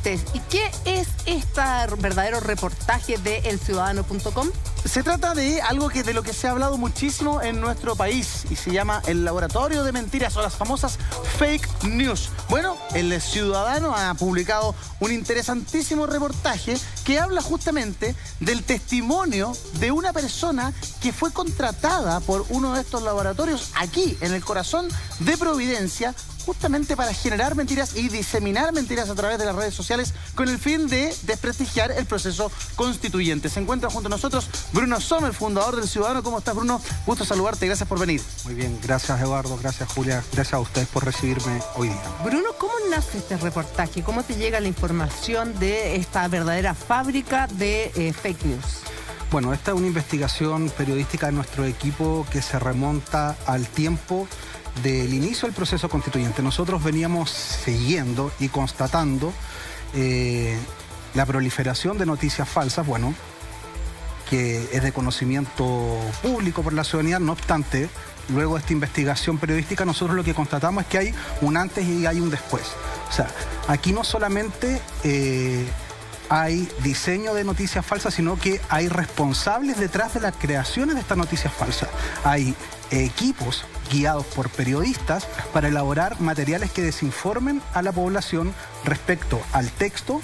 Cortés. ¿Y qué es este verdadero reportaje de elciudadano.com? Se trata de algo de lo que se ha hablado muchísimo en nuestro país y se llama el laboratorio de mentiras o las famosas fake news. Bueno, El Ciudadano ha publicado un interesantísimo reportaje que habla justamente del testimonio de una persona que fue contratada por uno de estos laboratorios aquí, en el corazón de Providencia, justamente para generar mentiras y diseminar mentiras a través de las redes sociales con el fin de desprestigiar el proceso constituyente. Se encuentra junto a nosotros Bruno Sommer, fundador del Ciudadano. ¿Cómo estás, Bruno? Gusto saludarte, gracias por venir. Muy bien, gracias Eduardo, gracias Julia, gracias a ustedes por recibirme hoy día. Bruno, ¿cómo nace este reportaje? ¿Cómo te llega la información de esta verdadera fábrica de fake news? Bueno, esta es una investigación periodística de nuestro equipo que se remonta al tiempo del inicio del proceso constituyente. Nosotros veníamos siguiendo y constatando la proliferación de noticias falsas, bueno, que es de conocimiento público por la ciudadanía. No obstante, luego de esta investigación periodística, nosotros lo que constatamos es que hay un antes y hay un después. O sea, aquí no solamente hay diseño de noticias falsas, sino que hay responsables detrás de las creaciones de estas noticias falsas. Hay equipos guiados por periodistas para elaborar materiales que desinformen a la población respecto al texto,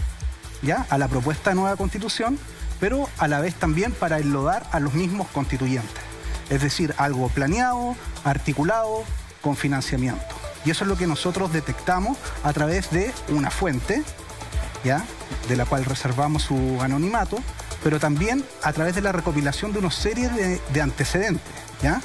¿ya?, a la propuesta de nueva constitución, pero a la vez también para enlodar a los mismos constituyentes. Es decir, algo planeado, articulado, con financiamiento. Y eso es lo que nosotros detectamos a través de una fuente, ¿ya?, de la cual reservamos su anonimato, pero también a través de la recopilación de una serie de antecedentes, ¿ya?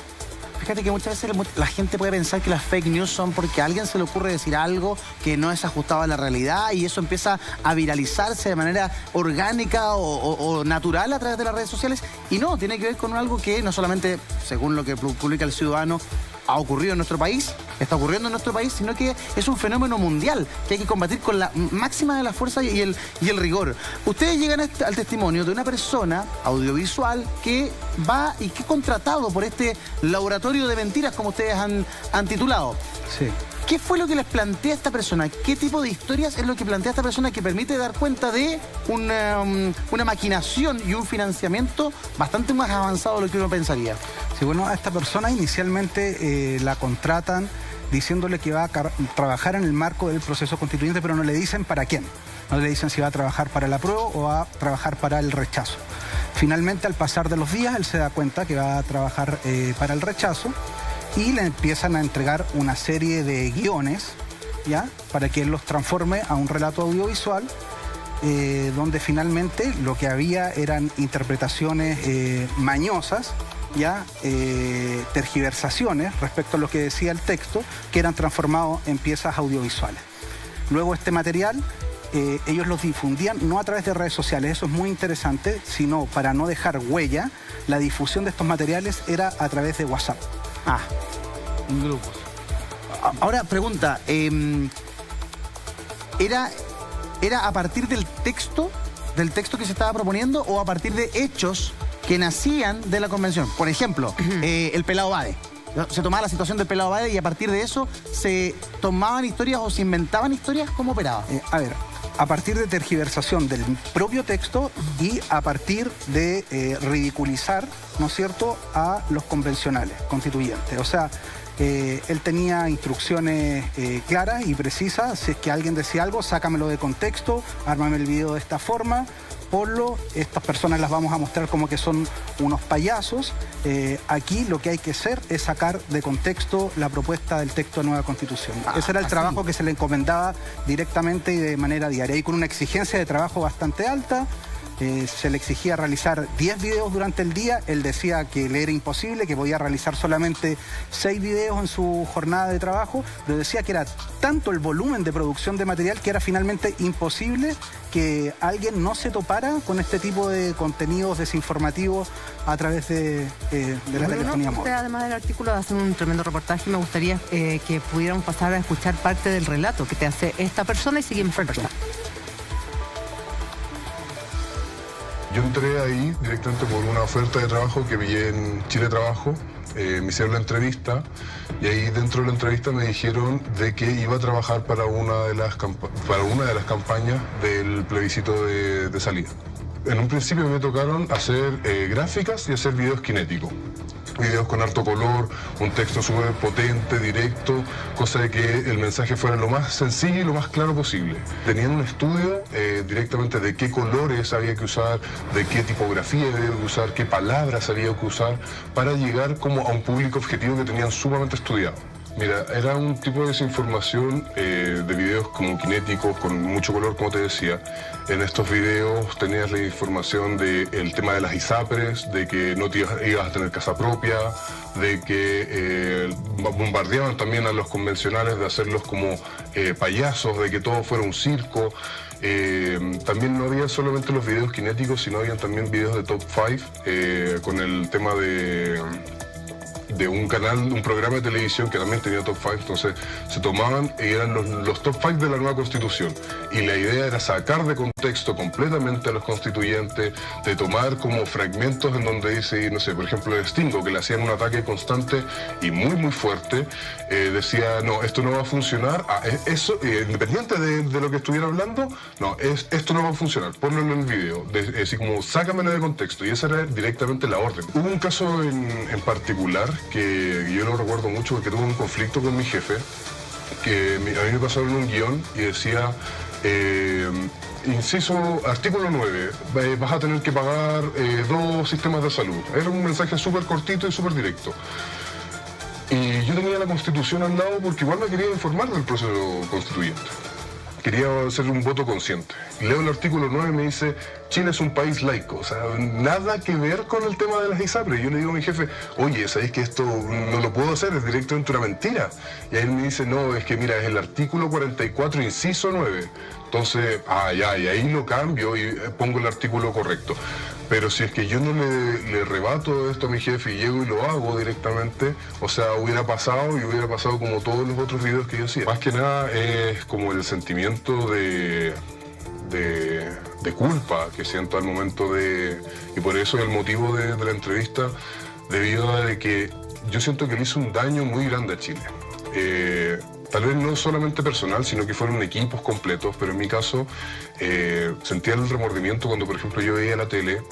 Fíjate que muchas veces la gente puede pensar que las fake news son porque a alguien se le ocurre decir algo que no es ajustado a la realidad y eso empieza a viralizarse de manera orgánica o natural a través de las redes sociales. Y no, tiene que ver con algo que no solamente, según lo que publica El Ciudadano, ha ocurrido en nuestro país, está ocurriendo en nuestro país, sino que es un fenómeno mundial que hay que combatir con la máxima de la fuerza y el rigor. Ustedes llegan al testimonio de una persona audiovisual que va y que es contratado por este laboratorio de mentiras, como ustedes han titulado. Sí. ¿Qué fue lo que les plantea esta persona? ¿Qué tipo de historias es lo que plantea esta persona que permite dar cuenta de una maquinación y un financiamiento bastante más avanzado de lo que uno pensaría? Sí, bueno, a esta persona inicialmente la contratan diciéndole que va a trabajar en el marco del proceso constituyente, pero no le dicen para quién. No le dicen si va a trabajar para el apruebo o va a trabajar para el rechazo. Finalmente, al pasar de los días, él se da cuenta que va a trabajar para el rechazo y le empiezan a entregar una serie de guiones, ¿ya?, para que él los transforme a un relato audiovisual, donde finalmente lo que había eran interpretaciones mañosas, ya tergiversaciones respecto a lo que decía el texto, que eran transformados en piezas audiovisuales. Luego este material ellos los difundían no a través de redes sociales, eso es muy interesante, sino para no dejar huella, la difusión de estos materiales era a través de WhatsApp. En grupos. Ahora, pregunta, ¿era a partir del texto que se estaba proponiendo o a partir de hechos que nacían de la convención? Por ejemplo, el Pelado Bade. Se tomaba la situación del Pelado Bade y a partir de eso se tomaban historias o se inventaban historias. ¿Cómo operaba? A partir de tergiversación del propio texto y a partir de ridiculizar, ¿no es cierto?, a los convencionales constituyentes. O sea, él tenía instrucciones claras y precisas. Si es que alguien decía algo, sácamelo de contexto, ármame el video de esta forma, ponlo, estas personas las vamos a mostrar como que son unos payasos. Aquí lo que hay que hacer es sacar de contexto la propuesta del texto de nueva constitución. Ese era el trabajo que se le encomendaba directamente y de manera diaria, y con una exigencia de trabajo bastante alta. Se le exigía realizar 10 videos durante el día. Él decía que le era imposible, que podía realizar solamente 6 videos en su jornada de trabajo, pero decía que era tanto el volumen de producción de material que era finalmente imposible que alguien no se topara con este tipo de contenidos desinformativos a través de la telefonía móvil. Usted, además del artículo, hace un tremendo reportaje. Me gustaría que pudiéramos pasar a escuchar parte del relato que te hace esta persona y seguimos conversando. Yo entré ahí directamente por una oferta de trabajo que pillé en Chile Trabajo me hicieron la entrevista y ahí dentro de la entrevista me dijeron de que iba a trabajar para una de las campañas del plebiscito de salida. En un principio me tocaron hacer gráficas y hacer videos cinéticos. Videos con harto color, un texto súper potente, directo, cosa de que el mensaje fuera lo más sencillo y lo más claro posible. Tenían un estudio directamente de qué colores había que usar, de qué tipografía había que usar, qué palabras había que usar, para llegar como a un público objetivo que tenían sumamente estudiado. Mira, era un tipo de desinformación de videos como cinéticos, con mucho color, como te decía. En estos videos tenías la información del tema de las ISAPRES, de que no ibas a tener casa propia, de que bombardeaban también a los convencionales de hacerlos como payasos, de que todo fuera un circo. También no había solamente los videos cinéticos, sino habían también videos de Top 5 con el tema de un canal, un programa de televisión que también tenía Top 5, entonces se tomaban y eran los Top 5 de la nueva Constitución. Y la idea era sacar de contexto completamente a los constituyentes, de tomar como fragmentos en donde dice, no sé, por ejemplo, el Stingo, que le hacían un ataque constante y muy fuerte, decía, no, esto no va a funcionar, eso, independiente de lo que estuviera hablando, no, esto no va a funcionar, ponlo en el video, así como sácamelo de contexto, y esa era directamente la orden. Hubo un caso en particular que yo lo recuerdo mucho porque tuve un conflicto con mi jefe, que a mí me pasaron un guión y decía, inciso, artículo 9, vas a tener que pagar 2 sistemas de salud. Era un mensaje súper cortito y súper directo. Y yo tenía la Constitución al lado porque igual me quería informar del proceso constituyente. Quería hacer un voto consciente. Leo el artículo 9 y me dice, Chile es un país laico. O sea, nada que ver con el tema de las ISAPRES. Yo le digo a mi jefe, oye, ¿sabéis que esto no lo puedo hacer? Es directamente una mentira. Y él me dice, no, es que mira, es el artículo 44, inciso 9. Entonces, ya, y ahí lo cambio y pongo el artículo correcto. Pero si es que yo no le rebato esto a mi jefe y llego y lo hago directamente, o sea, hubiera pasado como todos los otros videos que yo hacía. Más que nada es como el sentimiento de culpa que siento al momento y por eso el motivo de la entrevista, debido a que yo siento que le hizo un daño muy grande a Chile. Tal vez no solamente personal, sino que fueron equipos completos, pero en mi caso sentía el remordimiento cuando, por ejemplo, yo veía la tele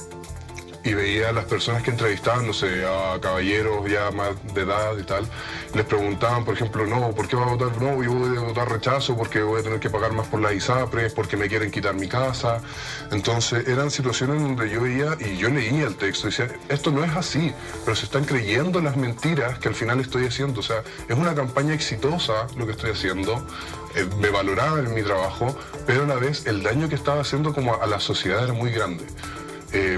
y veía a las personas que entrevistaban, no sé, a caballeros ya más de edad y tal, les preguntaban, por ejemplo, no, ¿por qué va a votar? No, yo voy a votar rechazo porque voy a tener que pagar más por las ISAPRES, porque me quieren quitar mi casa. Entonces eran situaciones donde yo veía y yo leía el texto y decía, esto no es así, pero se están creyendo las mentiras que al final estoy haciendo. O sea, es una campaña exitosa lo que estoy haciendo, me valoraban en mi trabajo, pero a la vez el daño que estaba haciendo como a la sociedad era muy grande.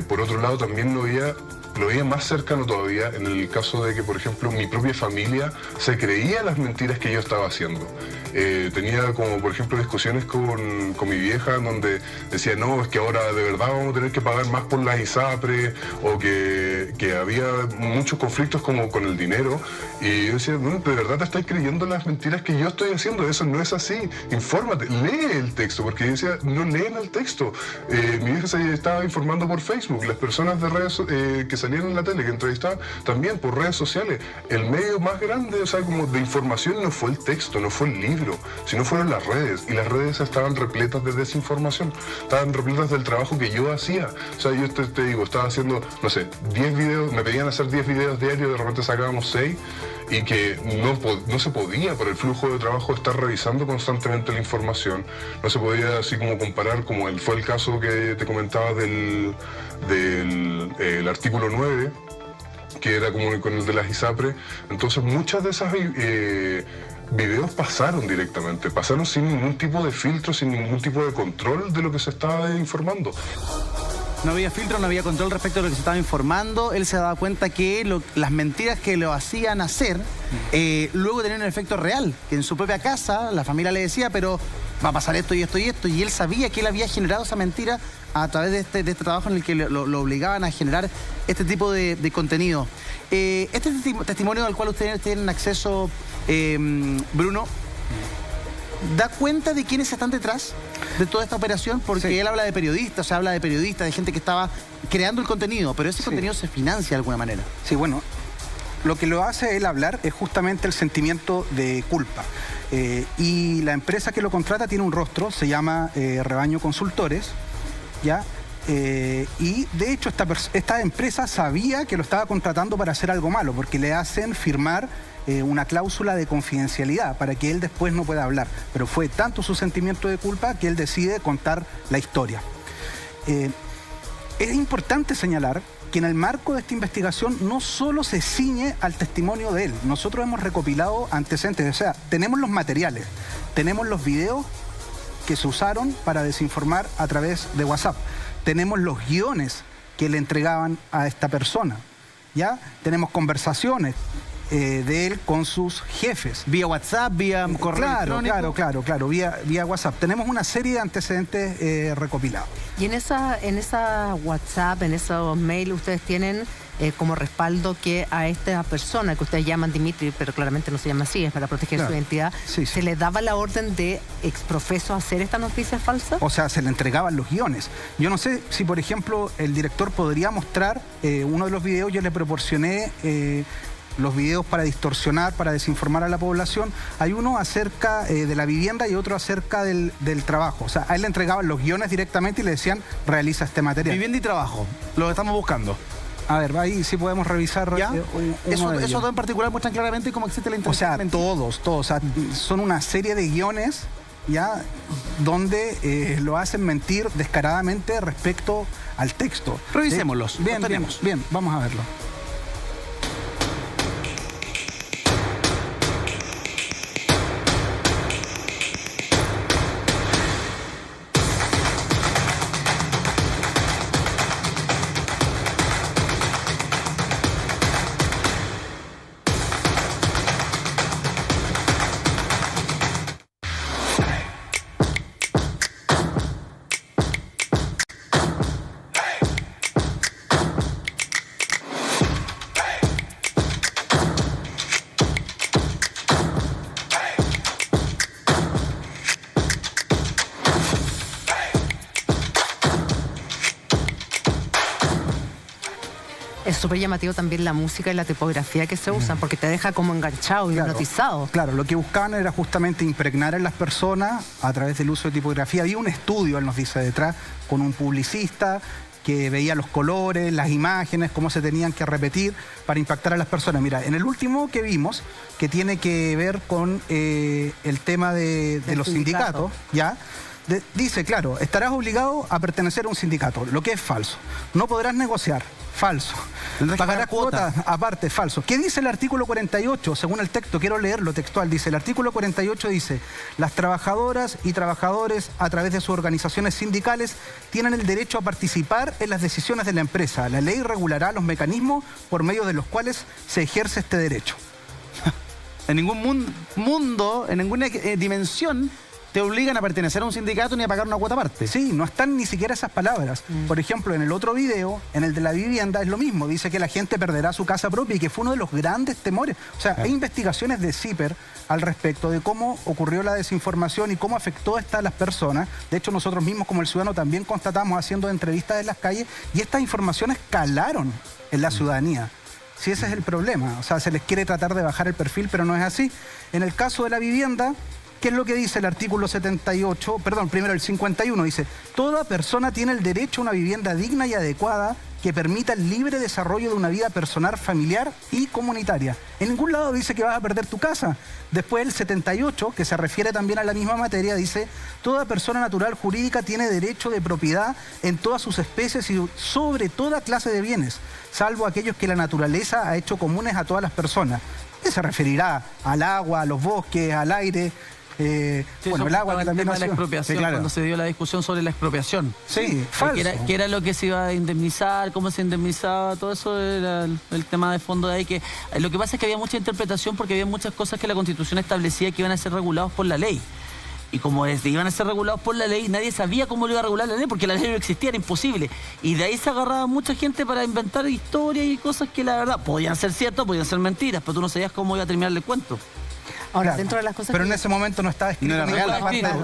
Por otro lado, también lo veía más cercano todavía en el caso de que, por ejemplo, mi propia familia se creía las mentiras que yo estaba haciendo. Tenía como, por ejemplo, discusiones con mi vieja donde decía, no, es que ahora de verdad vamos a tener que pagar más por las ISAPRES, o que había muchos conflictos como con el dinero. Y yo decía, no, de verdad te estás creyendo las mentiras que yo estoy haciendo, eso no es así, infórmate, lee el texto, porque yo decía, no leen el texto. Mi vieja se estaba informando por Facebook, las personas de redes que salían en la tele, que entrevistaban, también por redes sociales. El medio más grande, o sea, como de información no fue el texto, no fue el libro, sino fueron las redes, y las redes estaban repletas de desinformación, estaban repletas del trabajo que yo hacía. O sea, yo te digo, estaba haciendo, no sé, 10 videos, me pedían hacer 10 videos diarios, de repente sacábamos 6, y que no se podía por el flujo de trabajo estar revisando constantemente la información, no se podía así como comparar, como fue el caso que te comentaba del artículo 9, que era como con el de las ISAPRES. Entonces muchas de esas videos pasaron directamente, pasaron sin ningún tipo de filtro, sin ningún tipo de control de lo que se estaba informando. No había filtro, no había control respecto a lo que se estaba informando. Él se daba cuenta que las mentiras que lo hacían hacer luego tenían un efecto real, que en su propia casa la familia le decía, pero va a pasar esto y esto y esto, y él sabía que él había generado esa mentira a través de este trabajo en el que lo obligaban a generar este tipo de contenido. Este testimonio al cual ustedes tienen acceso, Bruno, ¿da cuenta de quiénes están detrás de toda esta operación? Porque sí, él habla de periodistas, o sea, habla de periodistas, de gente que estaba creando el contenido, pero ese contenido se financia de alguna manera. Sí, bueno, lo que lo hace él hablar es justamente el sentimiento de culpa. Y la empresa que lo contrata tiene un rostro, se llama Rebaño Consultores, ¿ya? Y de hecho esta empresa sabía que lo estaba contratando para hacer algo malo, porque le hacen firmar una cláusula de confidencialidad para que él después no pueda hablar. Pero fue tanto su sentimiento de culpa que él decide contar la historia. Es importante señalar que en el marco de esta investigación no solo se ciñe al testimonio de él. Nosotros hemos recopilado antecedentes, o sea, tenemos los materiales, tenemos los videos que se usaron para desinformar a través de WhatsApp, tenemos los guiones que le entregaban a esta persona, ¿ya? Tenemos conversaciones de él con sus jefes. Vía WhatsApp, vía correo electrónico. Claro, vía WhatsApp. Tenemos una serie de antecedentes recopilados. Y en esa WhatsApp, en esos mails, ustedes tienen como respaldo que a esta persona que ustedes llaman Dimitri, pero claramente no se llama así, es para proteger su identidad, se le daba la orden de exprofeso hacer esta noticia falsa. O sea, se le entregaban los guiones. Yo no sé si, por ejemplo, el director podría mostrar uno de los videos. Yo le proporcioné los videos para distorsionar, para desinformar a la población. Hay uno acerca de la vivienda y otro acerca del trabajo. O sea, a él le entregaban los guiones directamente y le decían, realiza este material. Vivienda y trabajo, lo estamos buscando. A ver, ahí sí podemos revisar. Esos dos en particular muestran claramente cómo existe la intención. O sea, todos. O sea, son una serie de guiones, ¿ya? Donde lo hacen mentir descaradamente respecto al texto. Revisémoslos. Bien, vamos a verlo. Es súper llamativo también la música y la tipografía que se usan, porque te deja como enganchado y hipnotizado. Claro, lo que buscaban era justamente impregnar en las personas a través del uso de tipografía. Había un estudio, él nos dice detrás, con un publicista que veía los colores, las imágenes, cómo se tenían que repetir para impactar a las personas. Mira, en el último que vimos, que tiene que ver con el tema de los sindicatos, ¿ya? Dice, claro, estarás obligado a pertenecer a un sindicato, lo que es falso. No podrás negociar, falso. Pagarás cuotas, aparte, falso. ¿Qué dice el artículo 48? Según el texto, quiero leerlo textual, dice, el artículo 48 dice, las trabajadoras y trabajadores a través de sus organizaciones sindicales tienen el derecho a participar en las decisiones de la empresa. La ley regulará los mecanismos por medio de los cuales se ejerce este derecho. En ningún mundo, en ninguna dimensión, te obligan a pertenecer a un sindicato ni a pagar una cuota aparte. Sí, no están ni siquiera esas palabras. Por ejemplo, en el otro video, en el de la vivienda, es lo mismo. Dice que la gente perderá su casa propia y que fue uno de los grandes temores. O sea, hay investigaciones de CIPER al respecto de cómo ocurrió la desinformación y cómo afectó esta a las personas. De hecho, nosotros mismos como El Ciudadano también constatamos haciendo entrevistas en las calles y estas informaciones calaron en la ciudadanía. Si ese es el problema. O sea, se les quiere tratar de bajar el perfil, pero no es así. En el caso de la vivienda, ¿qué es lo que dice el artículo 78? Perdón, primero el 51 dice, toda persona tiene el derecho a una vivienda digna y adecuada que permita el libre desarrollo de una vida personal, familiar y comunitaria. En ningún lado dice que vas a perder tu casa. Después el 78, que se refiere también a la misma materia, dice, toda persona natural jurídica tiene derecho de propiedad en todas sus especies y sobre toda clase de bienes, salvo aquellos que la naturaleza ha hecho comunes a todas las personas. ¿Qué se referirá? Al agua, a los bosques, al aire. Bueno, el agua también de la expropiación, sí, claro. Cuando se dio la discusión sobre la expropiación. Sí, falso. Que era lo que se iba a indemnizar, cómo se indemnizaba, todo eso era el tema de fondo de ahí. Que lo que pasa es que había mucha interpretación porque había muchas cosas que la Constitución establecía que iban a ser regulados por la ley. Y como iban a ser regulados por la ley, nadie sabía cómo lo iba a regular la ley, porque la ley no existía, era imposible. Y de ahí se agarraba mucha gente para inventar historias y cosas que la verdad podían ser ciertas, podían ser mentiras, pero tú no sabías cómo iba a terminar el cuento. Ahora, dentro de las cosas pero en ese momento no estaba escrito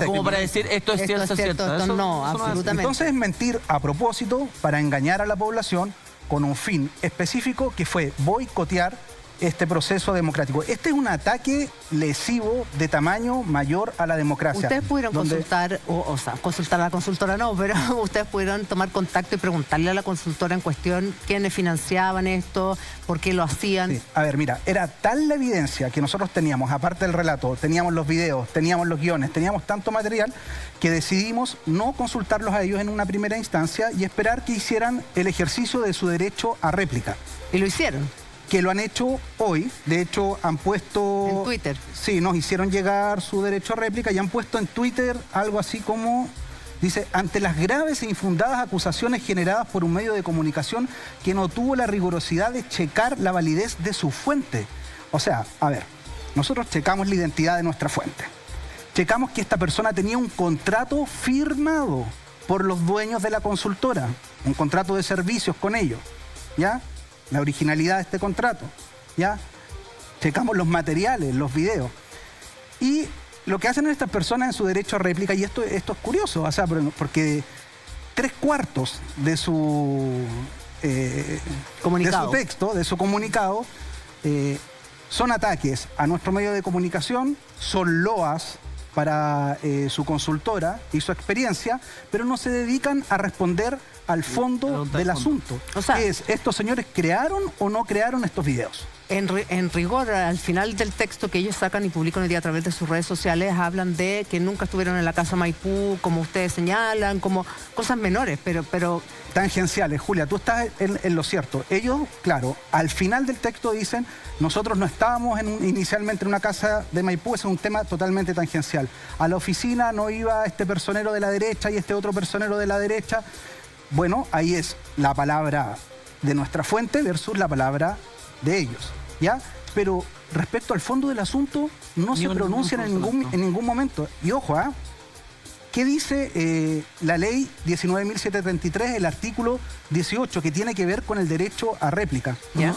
como para decir esto es cierto. Esto no, absolutamente. Entonces es mentir a propósito para engañar a la población con un fin específico que fue boicotear este proceso democrático. Este es un ataque lesivo de tamaño mayor a la democracia. Ustedes pudieron consultar, o sea, consultar a la consultora no, pero ustedes pudieron tomar contacto y preguntarle a la consultora en cuestión quiénes financiaban esto, por qué lo hacían. Sí. A ver, mira, era tal la evidencia que nosotros teníamos, aparte del relato, teníamos los videos, teníamos los guiones, teníamos tanto material que decidimos no consultarlos a ellos en una primera instancia y esperar que hicieran el ejercicio de su derecho a réplica. ¿Y lo hicieron? Que lo han hecho hoy, de hecho han puesto... En Twitter. Sí, nos hicieron llegar su derecho a réplica y han puesto en Twitter algo así como... Dice, ante las graves e infundadas acusaciones generadas por un medio de comunicación que no tuvo la rigurosidad de checar la validez de su fuente. O sea, a ver, nosotros checamos la identidad de nuestra fuente. Checamos que esta persona tenía un contrato firmado por los dueños de la consultora, un contrato de servicios con ellos, ¿ya? La originalidad de este contrato, ¿ya? Checamos los materiales, los videos. Y lo que hacen estas personas en su derecho a réplica, y esto es curioso, o sea, porque 3/4 de su comunicado. De su texto, de su comunicado, son ataques a nuestro medio de comunicación, son loas para su consultora y su experiencia, pero no se dedican a responder al fondo del asunto. O sea, que es, ¿estos señores crearon o no crearon estos videos? En rigor, al final del texto que ellos sacan y publican hoy día a través de sus redes sociales, hablan de que nunca estuvieron en la casa Maipú, como ustedes señalan, como cosas menores, pero... Tangenciales, Julia, tú estás en lo cierto. Ellos, claro, al final del texto dicen, nosotros no estábamos inicialmente en una casa de Maipú, ese es un tema totalmente tangencial. A la oficina no iba este personero de la derecha y este otro personero de la derecha. Bueno, ahí es la palabra de nuestra fuente versus la palabra de ellos, ¿ya? Pero respecto al fondo del asunto, no se pronuncian en ningún momento. Y ojo, ¿ah? ¿Qué dice la ley 19.733, el artículo 18, que tiene que ver con el derecho a réplica? ¿Ya?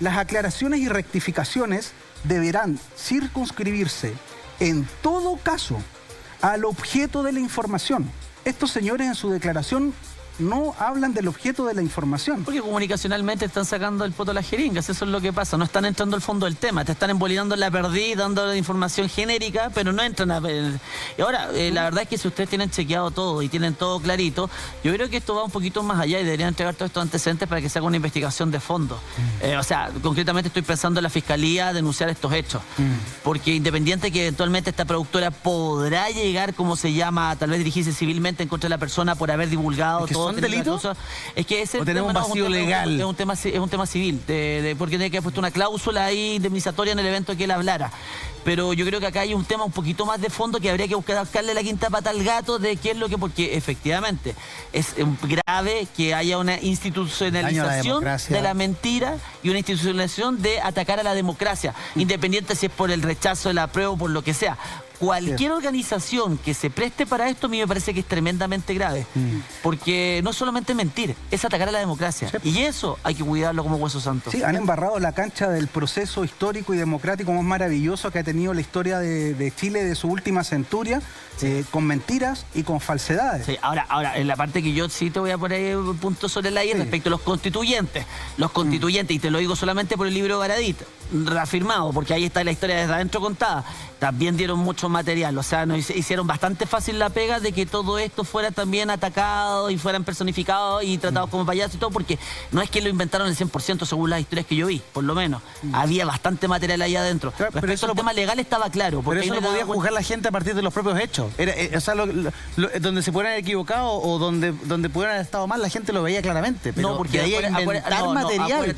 Las aclaraciones y rectificaciones deberán circunscribirse en todo caso al objeto de la información. Estos señores en su declaración no hablan del objeto de la información. Porque comunicacionalmente están sacando el poto a las jeringas, eso es lo que pasa, no están entrando al fondo del tema, te están embolinando en la perdiz, dando información genérica, pero no entran a... Y ahora, la verdad es que si ustedes tienen chequeado todo y tienen todo clarito, yo creo que esto va un poquito más allá y deberían entregar todos estos antecedentes para que se haga una investigación de fondo. O sea, concretamente estoy pensando en la Fiscalía denunciar estos hechos, porque independiente que eventualmente esta productora podrá llegar, como se llama, tal vez dirigirse civilmente en contra de la persona por haber divulgado todo. ¿Son delitos? Es que ese ¿O tenemos un vacío legal? Es un tema civil, porque tiene que haber puesto una cláusula ahí indemnizatoria en el evento que él hablara. Pero yo creo que acá hay un tema un poquito más de fondo que habría que buscarle la quinta pata al gato de qué es lo que... Porque efectivamente es grave que haya una institucionalización de la mentira y una institucionalización de atacar a la democracia, independiente si es por el rechazo, el apruebo, por lo que sea. Cualquier organización que se preste para esto a mí me parece que es tremendamente grave, porque no es solamente mentir, es atacar a la democracia, y eso hay que cuidarlo como hueso santo. Sí, han embarrado la cancha del proceso histórico y democrático más maravilloso que ha tenido la historia de Chile de su última centuria, con mentiras y con falsedades. Sí, ahora, en la parte que yo sí te voy a poner un punto sobre la I respecto a los constituyentes, y te lo digo solamente por el libro de Baradit, reafirmado, porque ahí está la historia desde adentro contada, también dieron mucho material, o sea, nos hicieron bastante fácil la pega de que todo esto fuera también atacado y fueran personificados y tratados como payasos y todo, porque no es que lo inventaron el 100% según las historias que yo vi, por lo menos. Había bastante material ahí adentro. Claro, pero eso el tema legal estaba claro. Pero eso lo podía juzgar la gente a partir de los propios hechos. O sea, donde se pudieran haber equivocado o donde pudieran haber estado mal, la gente lo veía claramente. Pero no, porque de ahí a inventar material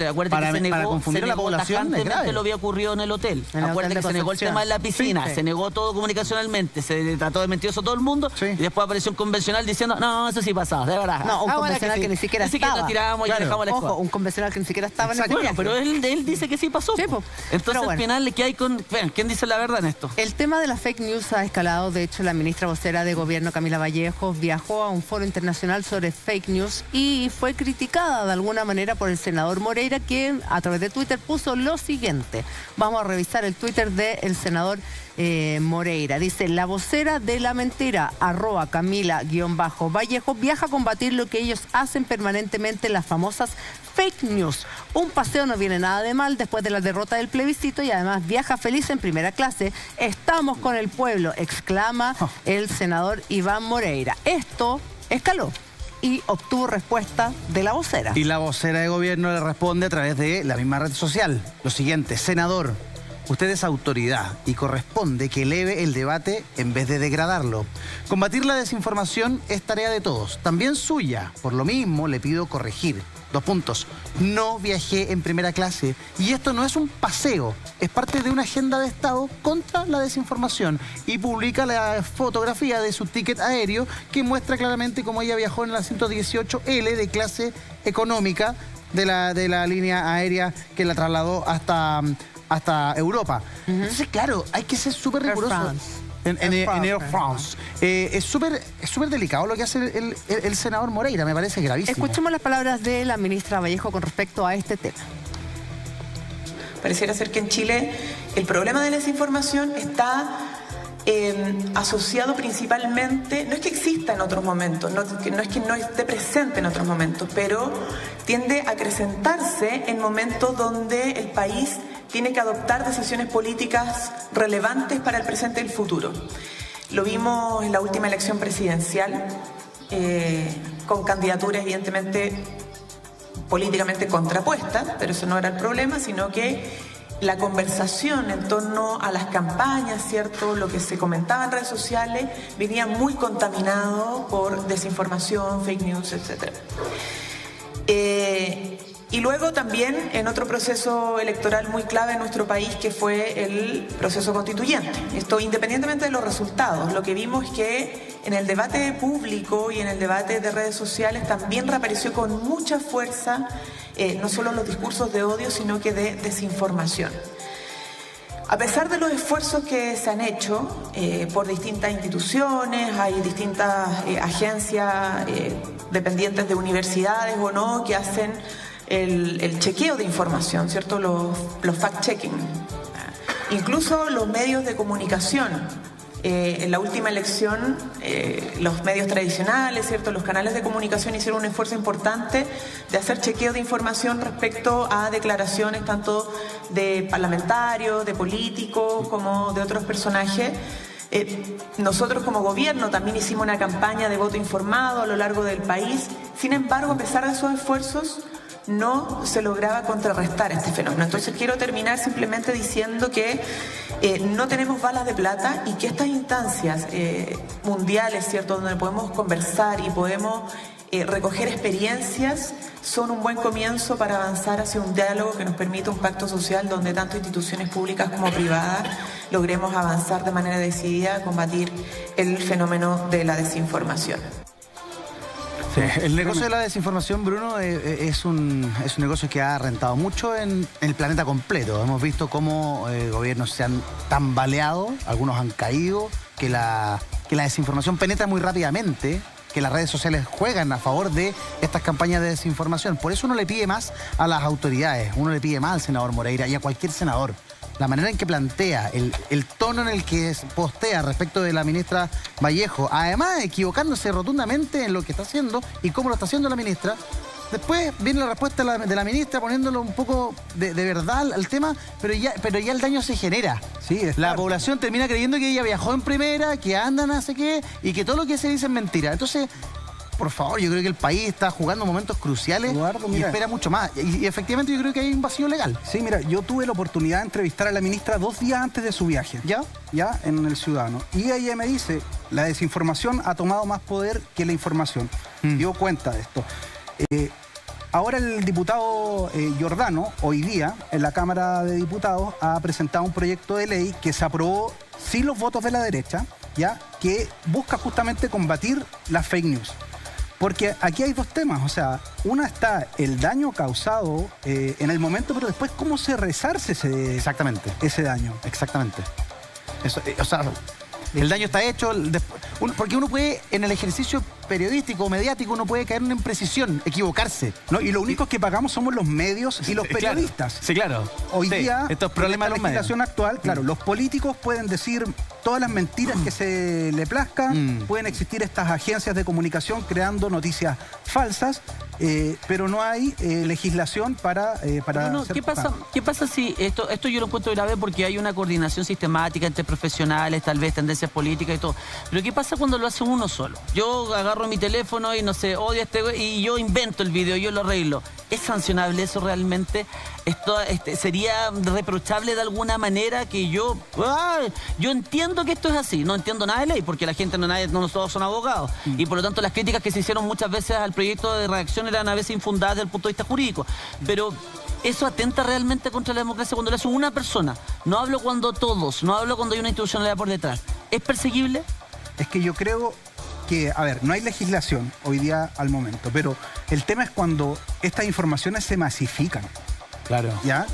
para confundir a la población es grave. Lo había ocurrido en el hotel. Acuérdate que se negó el tema de la piscina, se negó todo comunicacionalmente, se trató de mentiroso a todo el mundo, y después apareció un convencional diciendo, no, eso sí pasaba, de verdad. No, un convencional que ni siquiera estaba. Lo tiramos y dejamos la escuela. Un convencional que ni siquiera estaba en el Bueno, pero él dice que sí pasó. Entonces, al final, ¿qué hay con...? ¿Quién dice la verdad en esto? El tema de la fake news ha escalado. De hecho, la ministra vocera de Gobierno, Camila Vallejos, viajó a un foro internacional sobre fake news y fue criticada de alguna manera por el senador Moreira, que a través de Twitter puso lo siguiente. constituyente. Vamos a revisar el Twitter del senador Moreira. Dice, la vocera de la mentira, @Camila_Vallejo, viaja a combatir lo que ellos hacen permanentemente, las famosas fake news. Un paseo no viene nada de mal después de la derrota del plebiscito y además viaja feliz en primera clase. Estamos con el pueblo, exclama el senador Iván Moreira. Esto escaló y obtuvo respuesta de la vocera. Y la vocera de gobierno le responde a través de la misma red social. Lo siguiente, senador, usted es autoridad y corresponde que eleve el debate en vez de degradarlo. Combatir la desinformación es tarea de todos, también suya. Por lo mismo, le pido corregir. 2 puntos. No viajé en primera clase y esto no es un paseo, es parte de una agenda de Estado contra la desinformación, y publica la fotografía de su ticket aéreo que muestra claramente cómo ella viajó en el asiento 18L de clase económica de la línea aérea que la trasladó hasta Europa. Entonces, claro, hay que ser súper riguroso. En Air France. Es súper delicado lo que hace el senador Moreira, me parece gravísimo. Escuchemos las palabras de la ministra Vallejo con respecto a este tema. Pareciera ser que en Chile el problema de la desinformación está asociado principalmente, no es que exista en otros momentos, no es que no esté presente en otros momentos, pero tiende a acrecentarse en momentos donde el país tiene que adoptar decisiones políticas relevantes para el presente y el futuro. Lo vimos en la última elección presidencial, con candidaturas evidentemente políticamente contrapuestas, pero eso no era el problema, sino que la conversación en torno a las campañas, ¿cierto?, lo que se comentaba en redes sociales, venía muy contaminado por desinformación, fake news, etc. Y luego también en otro proceso electoral muy clave en nuestro país, que fue el proceso constituyente. Esto independientemente de los resultados, lo que vimos es que en el debate público y en el debate de redes sociales también reapareció con mucha fuerza no solo los discursos de odio, sino que de desinformación. A pesar de los esfuerzos que se han hecho por distintas instituciones, hay distintas agencias dependientes de universidades o no, que hacen el chequeo de información, ¿cierto? Los fact-checking. Incluso los medios de comunicación. En la última elección, los medios tradicionales, ¿cierto?, los canales de comunicación hicieron un esfuerzo importante de hacer chequeo de información respecto a declaraciones tanto de parlamentarios, de políticos, como de otros personajes. Nosotros como gobierno también hicimos una campaña de voto informado a lo largo del país. Sin embargo, a pesar de esos esfuerzos, no se lograba contrarrestar este fenómeno. Entonces quiero terminar simplemente diciendo que no tenemos balas de plata y que estas instancias mundiales, ¿cierto?, donde podemos conversar y podemos recoger experiencias, son un buen comienzo para avanzar hacia un diálogo que nos permita un pacto social donde tanto instituciones públicas como privadas logremos avanzar de manera decidida a combatir el fenómeno de la desinformación. Sí, el negocio de la desinformación, Bruno, es un negocio que ha rentado mucho en el planeta completo. Hemos visto cómo gobiernos se han tambaleado, algunos han caído, que la desinformación penetra muy rápidamente, que las redes sociales juegan a favor de estas campañas de desinformación. Por eso uno le pide más a las autoridades, uno le pide más al senador Moreira y a cualquier senador. La manera en que plantea, el tono en el que postea respecto de la ministra Vallejo, además equivocándose rotundamente en lo que está haciendo y cómo lo está haciendo la ministra. Después viene la respuesta de la ministra poniéndolo un poco de verdad al tema, pero ya el daño se genera. Sí, la población termina creyendo que ella viajó en primera, que anda no sé qué, y que todo lo que se dice es mentira. Entonces, por favor, yo creo que el país está jugando momentos cruciales, Eduardo, y espera mucho más. Y efectivamente yo creo que hay un vacío legal. Sí, mira, yo tuve la oportunidad de entrevistar a la ministra 2 días antes de su viaje. ¿Ya? En El Ciudadano. Y ella me dice, la desinformación ha tomado más poder que la información. Dio cuenta de esto. Ahora el diputado Giordano, hoy día, en la Cámara de Diputados, ha presentado un proyecto de ley que se aprobó sin los votos de la derecha, ¿ya?, que busca justamente combatir las fake news. Porque aquí hay 2 temas, o sea, una está el daño causado en el momento, pero después cómo se resarce ese daño. Exactamente. Eso, o sea, El daño está hecho, porque uno puede, en el ejercicio periodístico o mediático, uno puede caer en una imprecisión, equivocarse. ¿No? Y lo único que pagamos somos los medios y los periodistas. Sí, claro. Hoy día, estos problemas en la legislación actual, claro, los políticos pueden decir todas las mentiras que se le plazcan, pueden existir estas agencias de comunicación creando noticias falsas, pero no hay legislación para no, hacer ¿qué pasa si esto yo lo encuentro grave porque hay una coordinación sistemática entre profesionales, tal vez tendencias políticas y todo? Pero ¿qué pasa cuando lo hace uno solo? Yo agarro mi teléfono y no sé, odio a este güey y yo invento el video, yo lo arreglo. ¿Es sancionable eso realmente? Esto sería reprochable de alguna manera que yo entiendo que esto es así, no entiendo nada de ley porque la gente no todos son abogados y por lo tanto las críticas que se hicieron muchas veces al proyecto de redacción eran a veces infundadas desde el punto de vista jurídico, pero ¿eso atenta realmente contra la democracia cuando lo hace una persona? No hablo cuando todos, no hablo cuando hay una institucionalidad por detrás. ¿Es perseguible? Es que yo creo que, a ver, no hay legislación hoy día al momento, pero el tema es cuando estas informaciones se masifican. Claro. ¿Ya?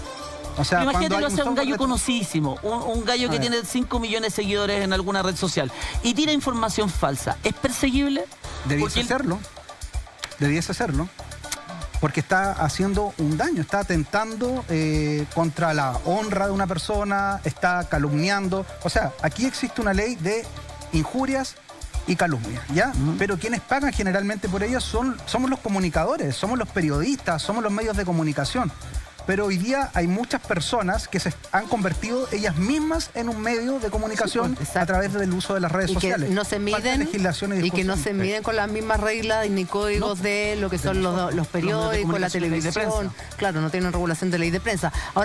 O sea, imagínate lo hace un gallo conocidísimo, un gallo que tiene 5 millones de seguidores en alguna red social y tira información falsa. ¿Es perseguible? Debiese hacerlo. Porque está haciendo un daño, está atentando contra la honra de una persona, está calumniando. O sea, aquí existe una ley de injurias y calumnias, ¿ya? Pero quienes pagan generalmente por ellas somos los comunicadores, somos los periodistas, somos los medios de comunicación. Pero hoy día hay muchas personas que se han convertido ellas mismas en un medio de comunicación a través del uso de las redes sociales. Que no se miden, y que no se miden con las mismas reglas ni códigos de lo que son los periódicos, la televisión. Claro, no tienen regulación de ley de prensa. Ahora,